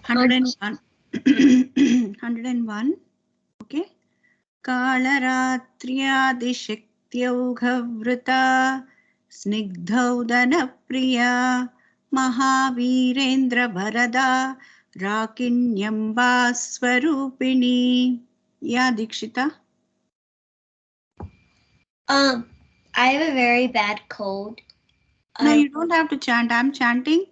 101. 101. Okay. कालरात्र्यादिशक्त्यौघवृता स्निग्धौदनप्रिया महावीरेन्द्रवरदा राकिण्यम्बा स्वरूपिणी. Yeah, Dikshita. I have a very bad cold. No, you don't have to chant. I'm chanting.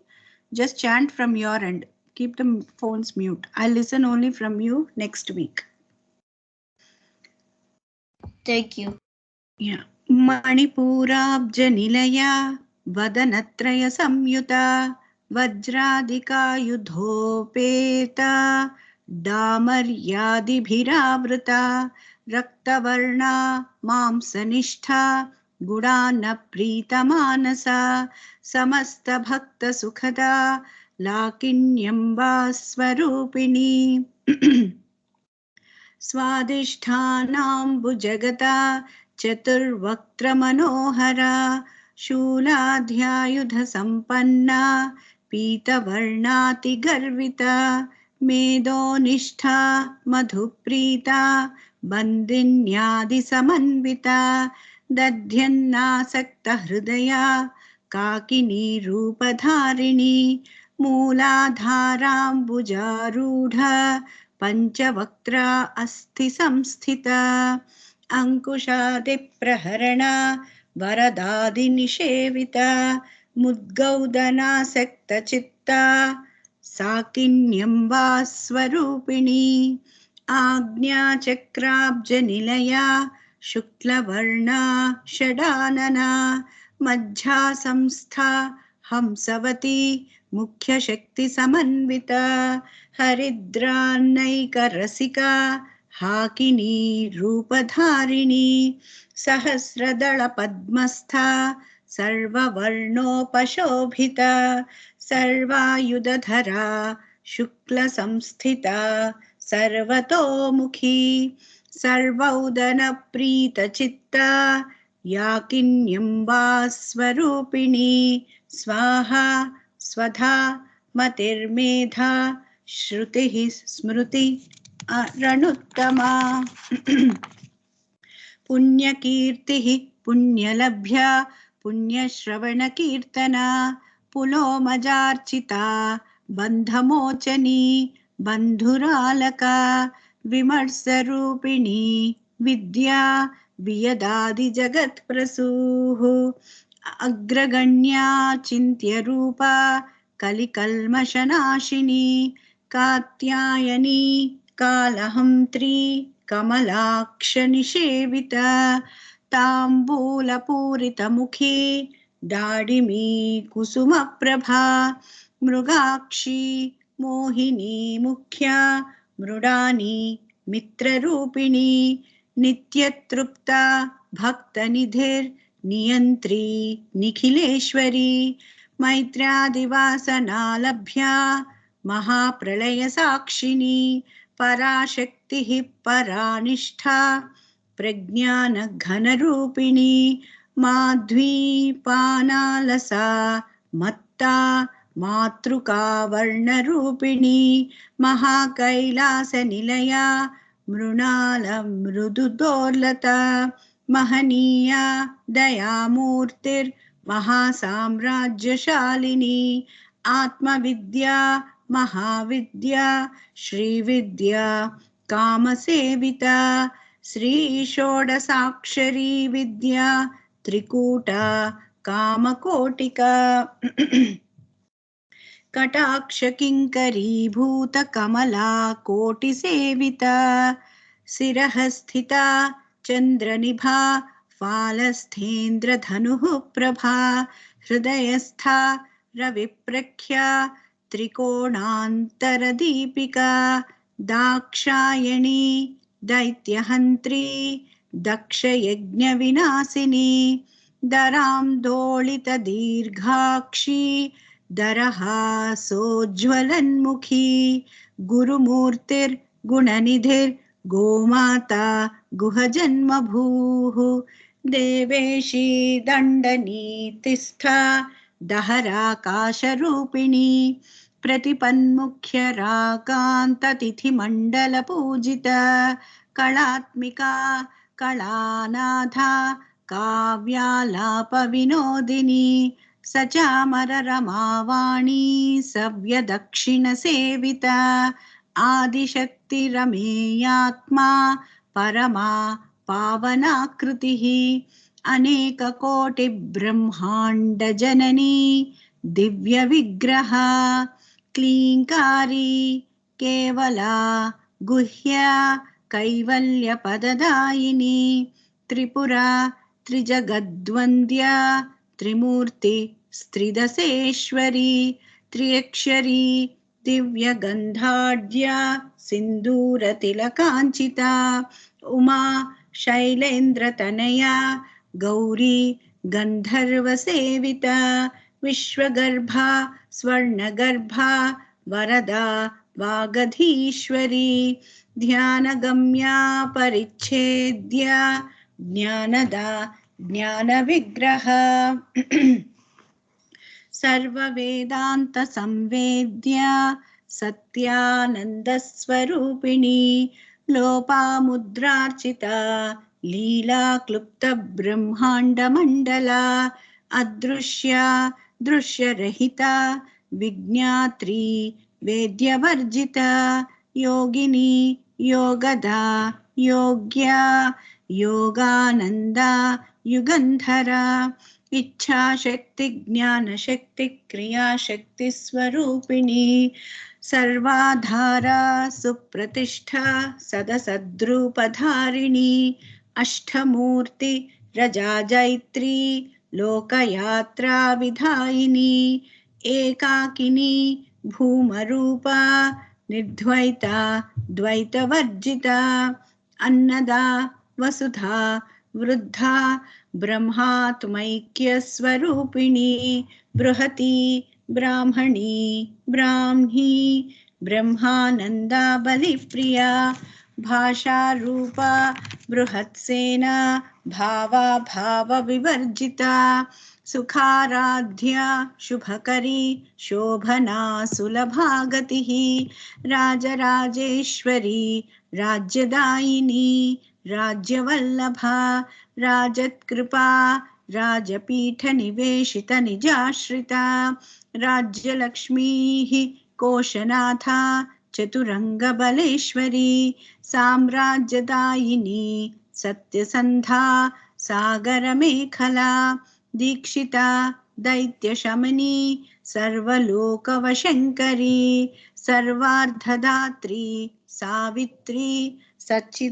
Just chant from your end. Keep the phones mute. I'll listen only from you next week. Thank you. Yeah. मणिपूराब्जनिलया वदनत्रयसंयुता वज्रादिकायुधोपेता डामर्यादिभिरावृता रक्तवर्णा मांसनिष्ठा गुणान्नप्रीतमानसा समस्तभक्तसुखदा लाकिन्यम्बा स्वरूपिणी. स्वादिष्ठानाम्बुजगता चतुर्वक्त्रमनोहरा शूलाध्यायुधसम्पन्ना पीतवर्णातिगर्विता मेदोनिष्ठा मधुप्रीता बन्दिन्यादिसमन्विता दध्यन्नासक्तहृदया काकिनी रूपधारिणी मूलाधाराम्बुजारूढा पञ्चवक्त्रा अस्ति संस्थिता अंकुशादिप्रहरणा वरदादिनिषेविता मुद्गौदनासक्तचित्ता साकिन्यम्बा स्वरूपिणी आज्ञाचक्राब्जनिलया शुक्लवर्णा षडानना मज्झा संस्था हंसवती मुख्यशक्तिसमन्विता हरिद्रान्नैकरसिका हाकिनी रूपधारिणी सहस्रदलपद्मस्था सर्ववर्णोपशोभिता सर्वायुधधरा शुक्लसंस्थिता सर्वतोमुखी सर्वौदनप्रीतचित्ता याकिन्यम्बा स्वरूपिणी स्वाहा स्वधा मतिर्मेधा श्रुतिः स्मृति रणुत्तमा पुण्यकीर्तिः पुण्यलभ्या पुण्यश्रवणकीर्तना पुलोमजार्चिता बन्धमोचनी बन्धुरालका विमर्शरूपिणी विद्या वियदादिजगत्प्रसूः अग्रगण्या चिन्त्यरूपा कलिकल्मषनाशिनी कात्यायनी कालहन्त्री कमलाक्षनिषेविता ताम्बूलपूरितमुखी दाडिमी कुसुमप्रभा मृगाक्षी मोहिनी मुख्या मृडानी मित्ररूपिणी नित्यतृप्ता भक्तनिधिर्नियन्त्री निखिलेश्वरी मैत्रादिवासनालभ्या महाप्रलयसाक्षिणी पराशक्तिः परानिष्ठा प्रज्ञानघनरूपिणी माध्वीपानालसा मत्ता मातृकावर्णरूपिणी महाकैलासनिलया मृणालमृदुदोर्लता महनीया दयामूर्तिर्महासाम्राज्यशालिनी आत्मविद्या महाविद्या श्रीविद्या कामसेविता श्रीषोडशाक्षरी विद्या त्रिकूटा कामकोटिका कटाक्षकिङ्करीभूतकमला कोटिसेविता शिरः स्थिता चन्द्रनिभा फालस्थेन्द्रधनुः प्रभा हृदयस्था रविप्रख्या त्रिकोणान्तरदीपिका दाक्षायणी दैत्यहन्त्री दक्षयज्ञविनाशिनी दरां दोलितदीर्घाक्षी दरहासोज्ज्वलन्मुखी गुरुमूर्तिर्गुणनिधिर्गोमाता गुहजन्मभूः देवेशी दण्डनीतिस्था दहराकाशरूपिणी प्रतिपन्मुख्य रागान्ततिथिमण्डलपूजित कलात्मिका कलानाथा काव्यालापविनोदिनी सचामररमावाणी सव्यदक्षिणसेविता आदिशक्तिरमेयात्मा परमा पावनाकृतिः अनेककोटिब्रह्माण्डजननी दिव्यविग्रह क्लीङ्कारी केवला गुह्या कैवल्यपददायिनी त्रिपुरा त्रिजगद्वन्द्या त्रिमूर्ति स्त्रिदशेश्वरी त्र्यक्षरी दिव्यगन्धाढ्या सिन्दूरतिलकाञ्चिता उमा शैलेन्द्रतनया गौरी गन्धर्वसेविता विश्वगर्भा स्वर्णगर्भा वरदा वागधीश्वरी ध्यानगम्या परिच्छेद्या ज्ञानदा ज्ञानविग्रह सर्ववेदान्तसंवेद्या सत्यानन्दस्वरूपिणी लोपामुद्रार्चिता लीला क्लुप्तब्रह्माण्डमण्डला अदृश्या दृश्यरहिता विज्ञात्री वेद्यवर्जिता योगिनी योगदा योग्या योगानन्दा युगन्धरा इच्छाशक्ति ज्ञानशक्ति क्रियाशक्ति स्वरूपिणी सर्वाधारा सुप्रतिष्ठा सदसद्रूपधारिणी अष्टमूर्ति रजाजैत्री लोकयात्रा विधायिनी एकाकिनी भूमरूपा निर्द्वैता द्वैतवर्जिता अन्नदा वसुधा वृद्धा ब्रह्मात्मैक्यस्वरूपिणी बृहती ब्राह्मणी ब्राह्मी ब्रह्मानन्दा बलिप्रिया भाषारूपा बृहत्सेना भावा भावविवर्जिता सुखाराध्या शुभकरी शोभना सुलभागतिः राजराजेश्वरी राज्यदायिनी राज्यवल्लभा राजत्कृपा राजपीठनिवेशितनिजाश्रिता राज्यलक्ष्मीः कोशनाथा चतुरङ्गबलेश्वरी साम्राज्यदायिनी सत्यसन्धा सागरमेखला दीक्षिता दैत्यशमनी सर्वलोकवशङ्करी सर्वार्धदात्री सावित्री सच्चिदानन्दरूपिणी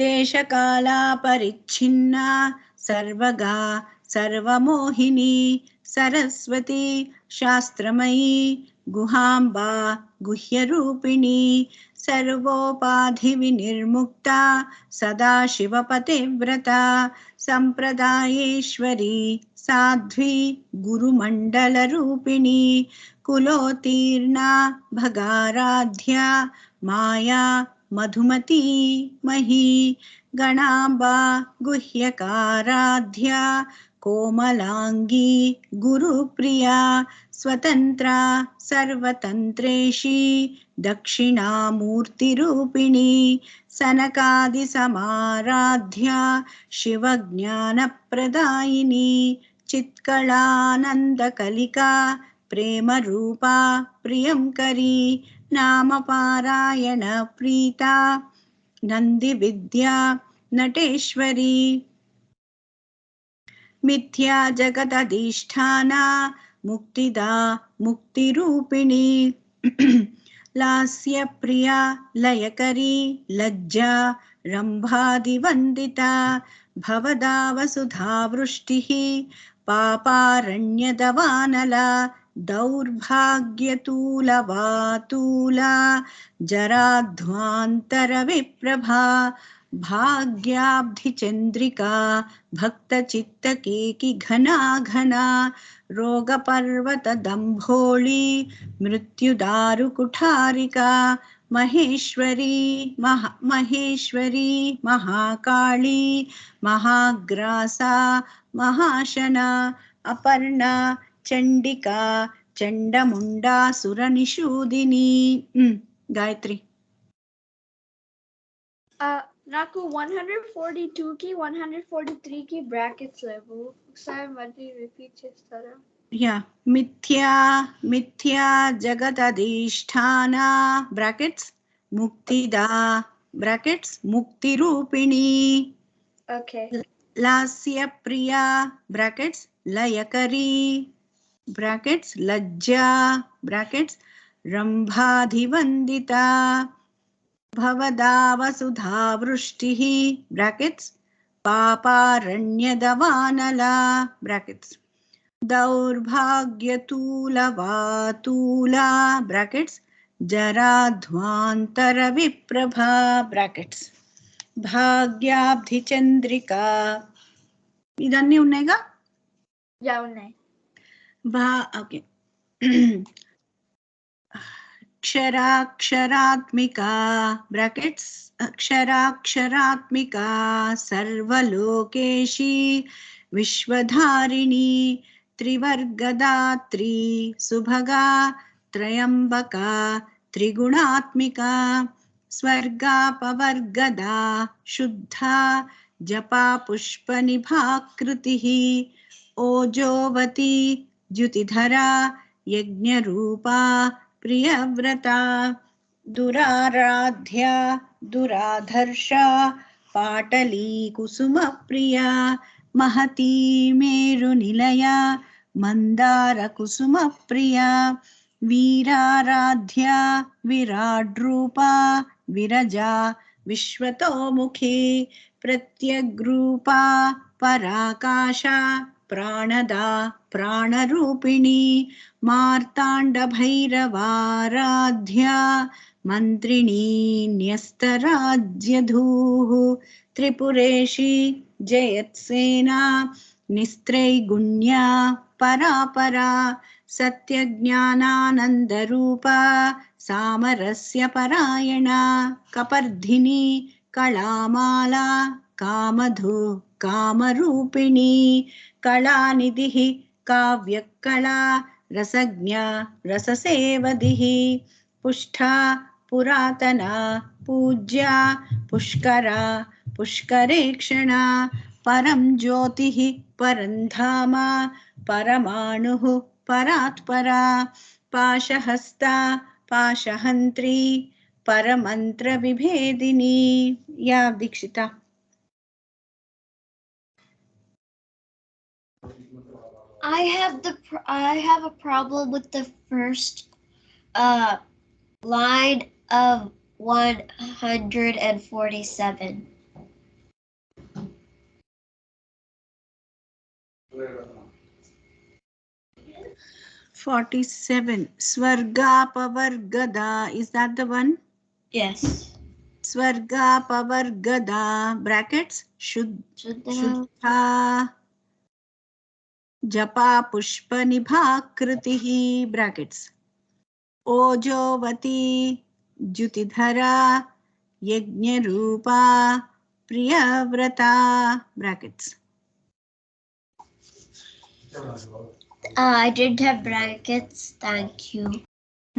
देशकालापरिच्छिन्ना सर्वगा सर्वमोहिनी सरस्वती शास्त्रमयी गुहाम्बा गुह्यरूपिणी सर्वोपाधिविनिर्मुक्ता सदाशिवपतिव्रता सम्प्रदायेश्वरी साध्वी गुरुमण्डलरूपिणी कुलोत्तीर्णा भगाराध्या माया मधुमती मही गणाम्बा गुह्यकाराध्या कोमलांगी गुरुप्रिया स्वतंत्रा सर्वतंत्रेशी दक्षिणामूर्तिरूपिणी सनकादिसमाराध्या शिवज्ञानप्रदायिनी चित्कलानन्दकलिका प्रेमरूपा प्रियंकरी नामपारायण प्रीता नन्दिविद्या नटेश्वरी मिथ्या जगदधिष्ठाना मुक्तिदा मुक्तिरूपिणी लास्यप्रिया लयकरी लज्जा रम्भादिवन्दिता भवदा वसुधा वृष्टिः पापारण्यदवानला दौर्भाग्यतूलवातूला जराध्वान्तरविप्रभा भाग्याब्धिचन्द्रिका भक्तचित्तकेकि घना घना रोगपर्वतदम्भोळी मृत्युदारुकुठारिका महेश्वरी महेश्वरी महाकाली महाग्रासा महाशना अपर्णा चंडिका चंडमुंडा सुरनिषूदिनी. गायत्री. నాకు 142 కి 143 కి బ్రాకెట్స్ లేవు. ఒకసారి మళ్ళీ రిపీట్ చేస్తారా? యా. మిథ్యా మిథ్యా జగదధిష్ఠానా బ్రాకెట్స్ ముక్తిదా బ్రాకెట్స్ ముక్తి రూపిణి. ఓకే. లాస్య ప్రియా బ్రాకెట్స్ లయకరీ బ్రాకెట్స్ లజ్జా బ్రాకెట్స్ రంభాధివందితా. भवदा वसुधा वृष्टिः ब्रैकेट्स पापारण्यदवानला ब्रैकेट्स दौर्भाग्यतूलवातूला ब्रैकेट्स जराध्वान्तरविप्रभा ब्रैकेट्स भाग्याब्धिचंद्रिका. ఇదన్నీ ఉన్నాయిగా? యా ఉన్నాయి. ఓకే. क्षराक्षरात्मिका ब्रैकेट्स अक्षराक्षरात्मिका सर्वलोकेशी विश्वधारिणी त्रिवर्गदात्री सुभगा त्रयंबका त्रिगुणात्मिका स्वर्गापवर्गदा शुद्धा जपा पुष्पनिभाकृतिः ओजोवती द्युतिधरा यज्ञरूपा प्रियव्रता दुराराध्या दुराधर्षा पाटली कुसुमप्रिया महती मेरुनिलया मन्दारकुसुमप्रिया वीराराध्या विराड्रूपा विरजा विश्वतोमुखी प्रत्यग्रूपा पराकाशा प्राणदा प्राणरूपिणी मार्ताण्डभैरवाराध्या मन्त्रिणी न्यस्तराज्यधूः त्रिपुरेशी जयत्सेना निस्त्रैगुण्या परापरा सत्यज्ञानानन्दरूपा सामरस्यपरायणा कपर्धिनी कलामाला कामधु कामरूपिणी कलानिधिः काव्यकला रसज्ञा रससेवधिः पुष्टा पुरातना पूज्या पुष्करा पुष्करेक्षणा परं ज्योतिः परन्धामा परमाणुः परात्परा पाशहस्ता पाशहन्त्री परमन्त्रविभेदिनी. या दीक्षिता. I have a problem with the first line of 147. 47. Swargapavargada. Is that the one? Yes. Swargapavargada brackets Shuddha Japa Pushpa Nibhakritihi brackets Ojovati Jyutidhara Yajna Rupa Priyavrata brackets. I didn't have brackets. Thank you.